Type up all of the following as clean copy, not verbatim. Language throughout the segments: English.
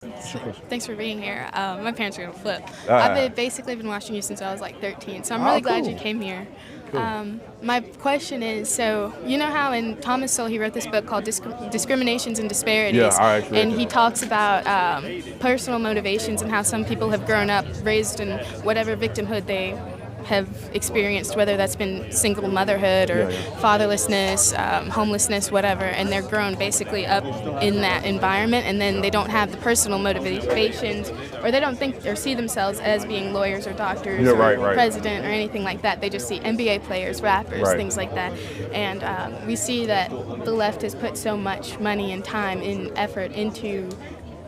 Thanks for being here. My parents are gonna flip. Ah, Basically been watching you since I was like 13, so I'm oh, really glad you cool. came here. Cool. My question is, so you know how in Thomas Sowell he wrote this book called Discriminations and Yeah, Disparities, I actually and read he that. talks about personal motivations and how some people have grown up raised in whatever victimhood they have experienced, whether that's been single motherhood or Yeah, yeah. fatherlessness, homelessness, whatever, and they're grown basically up in that environment, and then they don't have the personal motivations, or they don't think or see themselves as being lawyers or doctors Yeah, or right, right, president or anything like that. They just see NBA players, rappers, right. things like that. And we see that the left has put so much money and time and effort into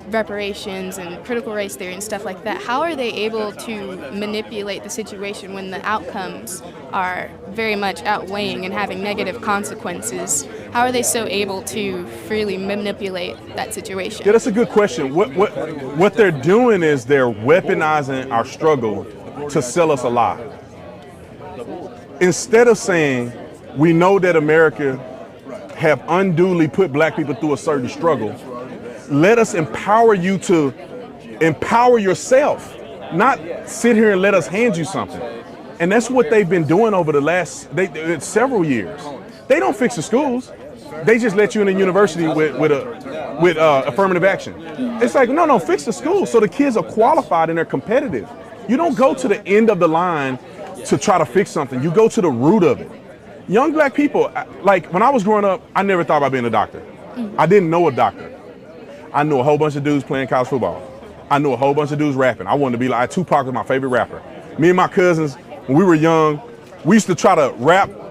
reparations and critical race theory and stuff like that. How are they able to manipulate the situation when the outcomes are very much outweighing and having negative consequences? How are they so able to freely manipulate that situation? Yeah, that's a good question. What they're doing is they're weaponizing our struggle to sell us a lie. Instead of saying, we know that America have unduly put black people through a certain struggle, let us empower you to empower yourself, not sit here and let us hand you something. And that's what they've been doing over the last several years. They don't fix the schools. They just let you in a university with affirmative action. It's like, no, fix the schools so the kids are qualified and they're competitive. You don't go to the end of the line to try to fix something. You go to the root of it. Young black people, like when I was growing up, I never thought about being a doctor. I didn't know a doctor. I knew a whole bunch of dudes playing college football. I knew a whole bunch of dudes rapping. I wanted to be like Tupac was my favorite rapper. Me and my cousins, when we were young, we used to try to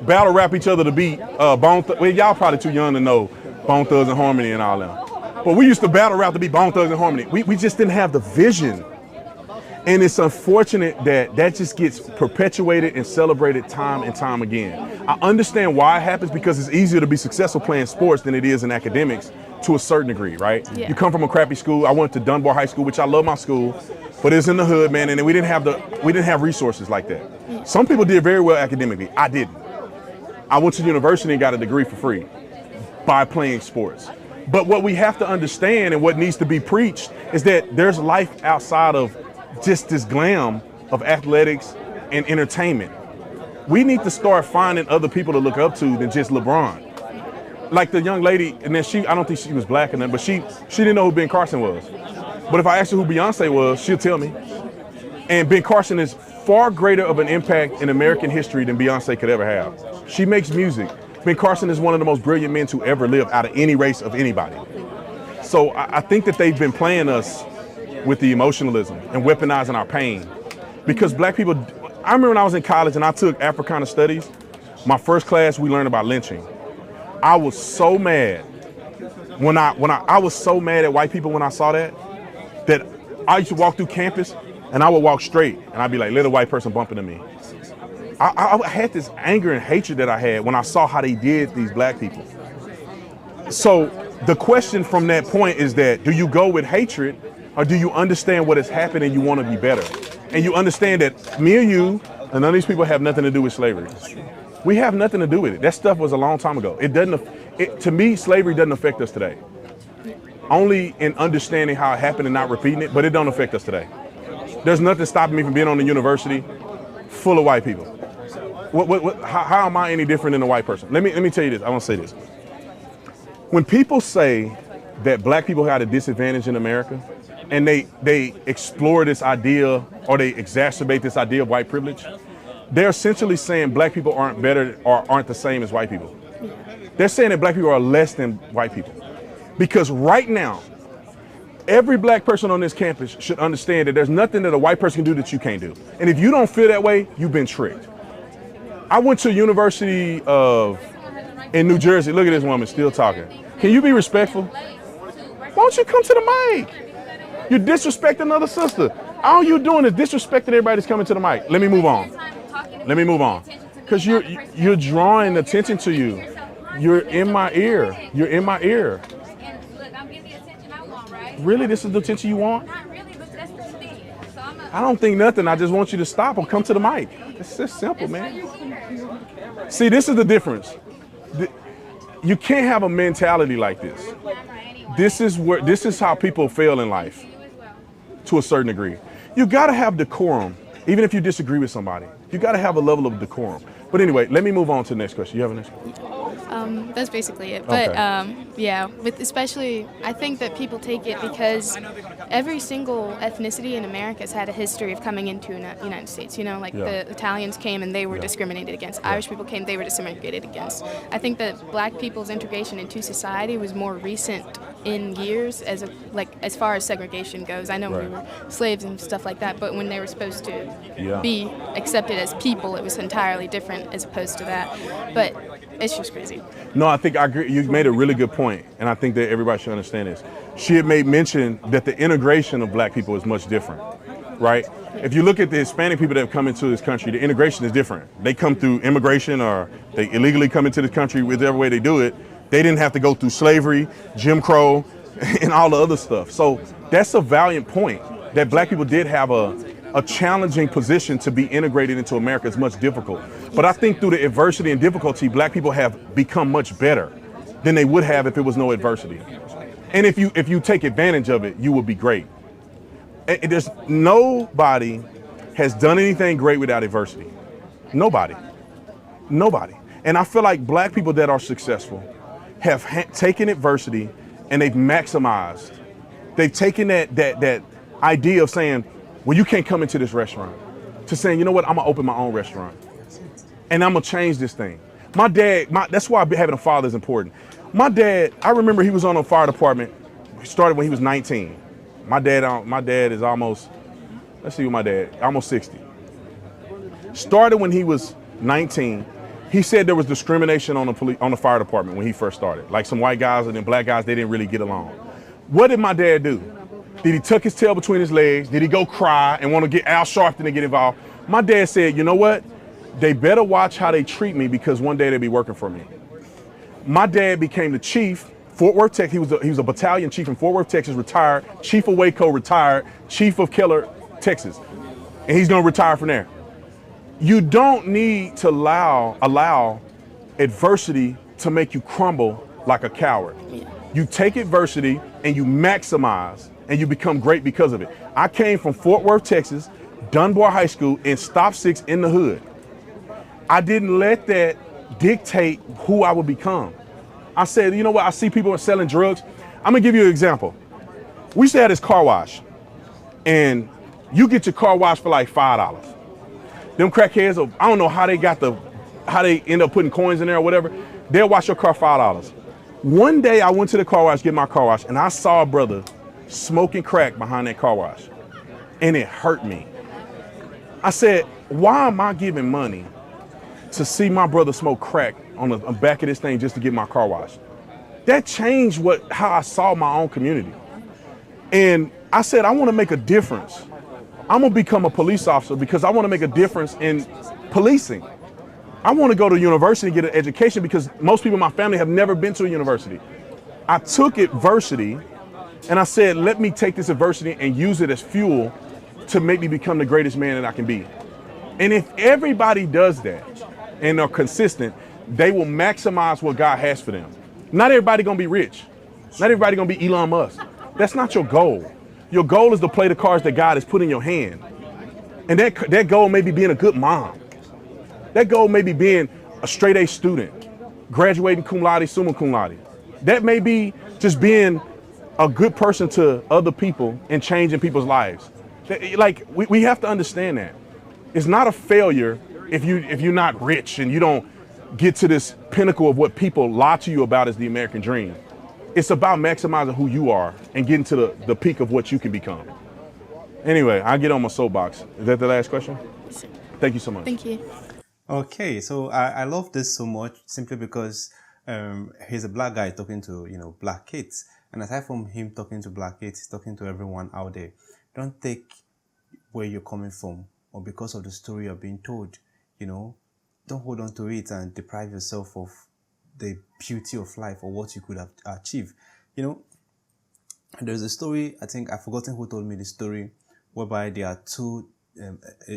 battle rap each other to beat Bone Thugs. Well, y'all probably too young to know Bone Thugs and Harmony and all that. But we used to battle rap to beat Bone Thugs and Harmony. We just didn't have the vision. And it's unfortunate that just gets perpetuated and celebrated time and time again. I understand why it happens, because it's easier to be successful playing sports than it is in academics to a certain degree, right? Yeah. You come from a crappy school. I went to Dunbar High School, which I love my school, but it's in the hood, man, and we didn't have resources like that. Some people did very well academically. I didn't. I went to university and got a degree for free by playing sports. But what we have to understand and what needs to be preached is that there's life outside of just this glam of athletics and entertainment. We need to start finding other people to look up to than just LeBron. Like the young lady, and then I don't think she was black enough, but she didn't know who Ben Carson was. But if I asked her who Beyonce was, she'll tell me. And Ben Carson is far greater of an impact in American history than Beyonce could ever have. She makes music. Ben Carson is one of the most brilliant men to ever live out of any race of anybody. So I think that they've been playing us with the emotionalism and weaponizing our pain. Because black people, I remember when I was in college and I took Africana Studies, my first class we learned about lynching. I was so mad I was so mad at white people when I saw that I used to walk through campus and I would walk straight and I'd be like, let a white person bump into me. I had this anger and hatred that I had when I saw how they did these black people. So the question from that point is that, do you go with hatred or do you understand what has happened and you want to be better? And you understand that me and you and none of these people have nothing to do with slavery. We have nothing to do with it. That stuff was a long time ago. To me, slavery doesn't affect us today. Only in understanding how it happened and not repeating it, but it don't affect us today. There's nothing stopping me from being on the university full of white people. How am I any different than a white person? Let me tell you this. I want to say this. When people say that black people got a disadvantage in America, and they explore this idea or they exacerbate this idea of white privilege, they're essentially saying black people aren't better or aren't the same as white people. They're saying that black people are less than white people. Because right now, every black person on this campus should understand that there's nothing that a white person can do that you can't do. And if you don't feel that way, you've been tricked. I went to University in New Jersey. Look at this woman still talking. Can you be respectful? Why don't you come to the mic? You're disrespecting another sister. All you're doing is disrespecting everybody that's coming to the mic. Let me move on. Because you're drawing attention to you. You're in my ear. You're in my ear. Really? This is the attention you want? I don't think nothing. I just want you to stop or come to the mic. It's just simple, man. See, this is the difference. You can't have a mentality like this. This is how people fail in life. to a certain degree. You got to have decorum, even if you disagree with somebody. You got to have a level of decorum. But anyway, let me move on to the next question. You have a next question? That's basically it. But Okay. yeah, with especially, I think that people take it because every single ethnicity in America has had a history of coming into the United States. You know, like Yeah. the Italians came and they were Yeah. discriminated against. Yeah. Irish people came, they were discriminated against. I think that black people's integration into society was more recent in years as far as segregation goes. I know we Right. were slaves and stuff like that, but when they were supposed to Yeah. be accepted as people, it was entirely different as opposed to that. But it's just crazy. No, I think I agree. You made a really good point, and I think that everybody should understand this. She had made mention that the integration of black people is much different, right? If you look at the Hispanic people that have come into this country, the integration is different. They come through immigration or they illegally come into this country, whichever way they do it. They didn't have to go through slavery, Jim Crow, and all the other stuff. So that's a valiant point that black people did have a challenging position to be integrated into America. Is much difficult. But I think through the adversity and difficulty, black people have become much better than they would have if it was no adversity. And if you take advantage of it, you will be great. There's nobody has done anything great without adversity. Nobody. Nobody. And I feel like black people that are successful have taken adversity and they've maximized. They've taken that idea of saying, well, you can't come into this restaurant, to saying, you know what, I'm gonna open my own restaurant and I'm gonna change this thing. My dad, that's why having a father is important. My dad, I remember he was on a fire department. He started when he was 19. My dad is almost, let's see what my dad, almost 60. Started when he was 19. He said there was discrimination on the fire department when he first started. Like some white guys and then black guys, they didn't really get along. What did my dad do? Did he tuck his tail between his legs? Did he go cry and want to get Al Sharpton to get involved? My dad said, you know what? They better watch how they treat me because one day they'll be working for me. My dad became the chief, Fort Worth, Texas. He was a battalion chief in Fort Worth, Texas, retired. Chief of Waco, retired. Chief of Keller, Texas. And he's going to retire from there. You don't need to allow adversity to make you crumble like a coward. You take adversity and you maximize and you become great because of it. I came from Fort Worth, Texas, Dunbar High School, and Stop 6 in the hood. I didn't let that dictate who I would become. I said, you know what? I see people are selling drugs. I'm gonna give you an example. We used to have this car wash, and you get your car washed for like $5. Them crackheads, I don't know how they end up putting coins in there or whatever. They'll wash your car $5. One day I went to the car wash, get my car wash, and I saw a brother smoking crack behind that car wash, and it hurt me. I said, why am I giving money to see my brother smoke crack on the back of this thing just to get my car washed? That changed how I saw my own community. And I said, I want to make a difference. I'm gonna become a police officer because I want to make a difference in policing. I want to go to university and get an education because most people in my family have never been to a university. I took adversity and I said, let me take this adversity and use it as fuel to make me become the greatest man that I can be. And if everybody does that and are consistent, they will maximize what God has for them. Not everybody gonna be rich. Not everybody gonna be Elon Musk. That's not your goal. Your goal is to play the cards that God has put in your hand. And that goal may be being a good mom. That goal may be being a straight A student, graduating cum laude, summa cum laude. That may be just being a good person to other people and changing people's lives. Like, we have to understand that. It's not a failure if you're not rich and you don't get to this pinnacle of what people lie to you about as the American dream. It's about maximizing who you are and getting to the peak of what you can become. Anyway, I get on my soapbox. Is that the last question? Thank you so much. Thank you. Okay, so I love this so much simply because he's a black guy talking to, black kids. And aside from him talking to black kids, he's talking to everyone out there. Don't take where you're coming from or because of the story you're being told, don't hold on to it and deprive yourself of the beauty of life or what you could have achieved. There's a story, I think I've forgotten who told me the story, whereby there are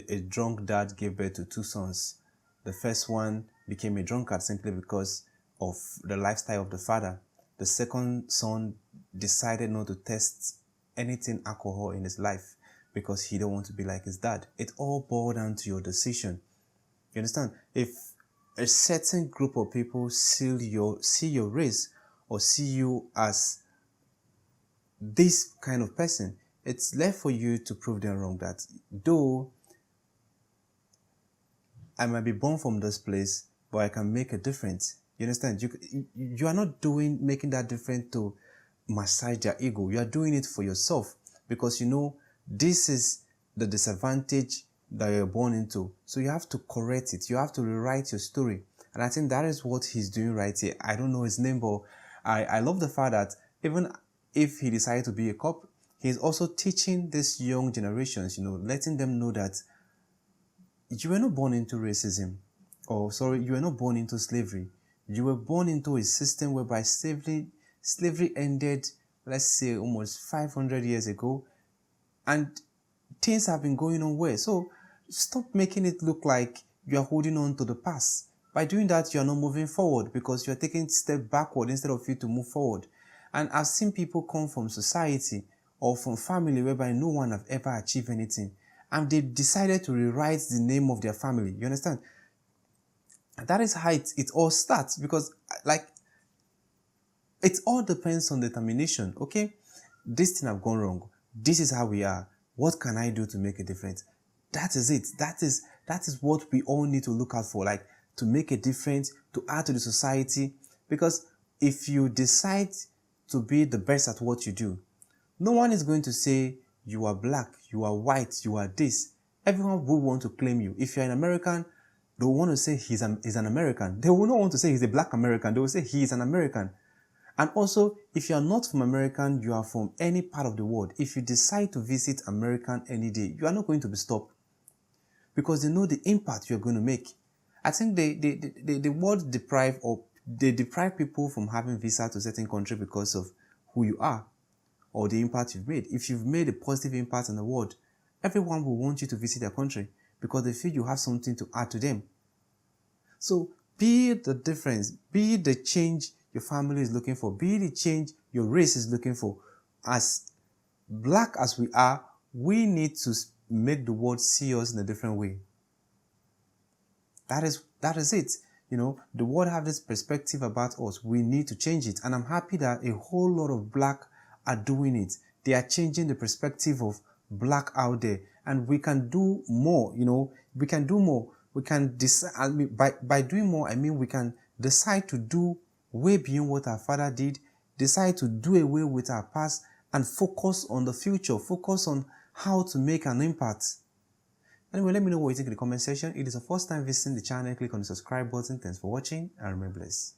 a drunk dad gave birth to two sons. The first one became a drunkard simply because of the lifestyle of the father. The second son decided not to test anything alcohol in his life. because he don't want to be like his dad. It all boils down to your decision. You understand? If a certain group of people see your race or see you as this kind of person, it's left for you to prove them wrong, that though I might be born from this place, but I can make a difference. You understand? You are not making that difference to massage their ego. You are doing it for yourself, because you know this is the disadvantage that you're born into. So you have to correct it. You have to rewrite your story. And I think that is what he's doing right here. I don't know his name, but I love the fact that even if he decided to be a cop, he's also teaching these young generations, letting them know that you were not born into racism, you were not born into slavery. You were born into a system whereby slavery ended, let's say, almost 500 years ago, and things have been going on well. So stop making it look like you are holding on to the past. By doing that, you are not moving forward, because you are taking a step backward instead of you to move forward. And I've seen people come from society or from family whereby no one have ever achieved anything, and they decided to rewrite the name of their family. You understand? That is how it all starts, because it all depends on determination. Okay, this thing have gone wrong. This is how we are. What can I do to make a difference? That is it. That is what we all need to look out for, like to make a difference, to add to the society. Because if you decide to be the best at what you do, no one is going to say you are black, you are white, you are this. Everyone will want to claim you. If you're an American, they will want to say he's an American. They will not want to say he's a black American. They will say he is an American. And also, if you are not from American, you are from any part of the world. If you decide to visit American any day, you are not going to be stopped, because they know the impact you're going to make. I think the world deprive people from having visa to certain country because of who you are or the impact you've made. If you've made a positive impact in the world, everyone will want you to visit their country because they feel you have something to add to them. So be the difference, be the change your family is looking for, be the change your race is looking for. As black as we are, we need to make the world see us in a different way. That is it. The world have this perspective about us. We need to change it. And I'm happy that a whole lot of black are doing it. They are changing the perspective of black out there. And we can do more, we can do more. We can decide, by doing more, I mean we can decide to do way beyond what our father did, decide to do away with our past, and focus on the future, focus on how to make an impact. Anyway, let me know what you think in the comment section. If it is the first time visiting the channel, click on the subscribe button. Thanks for watching and remain blessed.